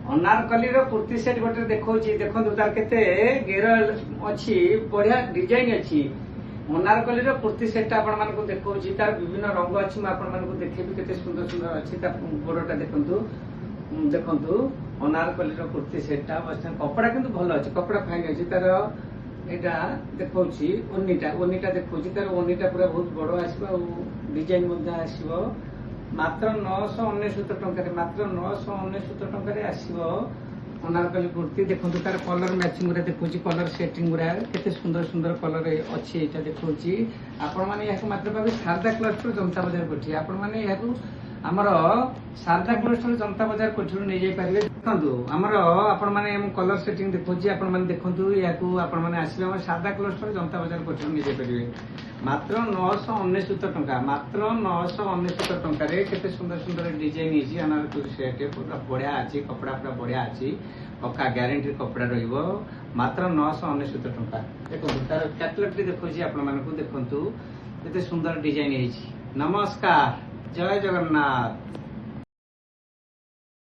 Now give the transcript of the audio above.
Anarkali kurti set गोटे देखा देखो तार के घेर अच्छी बढ़िया डिजाइन अच्छी अनारकली कुर्ती सेट आपण देखा तार विभिन्न रंग अच्छी मुझे देखेबी के सुंदर सुंदर अच्छी गोड़टा देखु देखु अनारकली कुर्ती सेटा कपड़ा किंतु भल अच्छे कपड़ा फाइन अच्छी तार यहाँ देखा ओनिटा देखा तार ओनिटा पूरा बहुत बड़ आसो डिजाइन आसो मात्र 999 टंका मात्र 999 टंका आसो अनारकली कुर्ती देखो तार कलर मैचिंग देखो कलर सेटिंग गुरा केते सुंदर सुंदर कलर अच्छी यहाँ देखा आपण मैंने मात्र पाबे शारदा क्लस्टर जनता बाजार कोठी आपण मैंने आमर शारदा क्लस्टर जनता बाजार कोठी नहीं जाई पारे देखो आमर आपण मैंने कलर सेटिंग देखो आपण मैंने देखो या आपण मैंने आसबे शारदा क्लस्टर जनता बाजार कोठी नहीं जाई पारे मात्र 999 टंका मात्र 999 टंका केते सुंदर सुंदर डिजाइन है अनारकली सेट पूरा बढ़िया अच्छी कपड़ा पूरा बढ़िया अच्छी पक्का ग्यारंटी कपड़ा रहिबो मात्र 999 टंका देखो तार कैटलॉग देखो आपण मानकु देखंतु केते सुंदर डिजाइन है। नमस्कार, जय जगन्नाथ।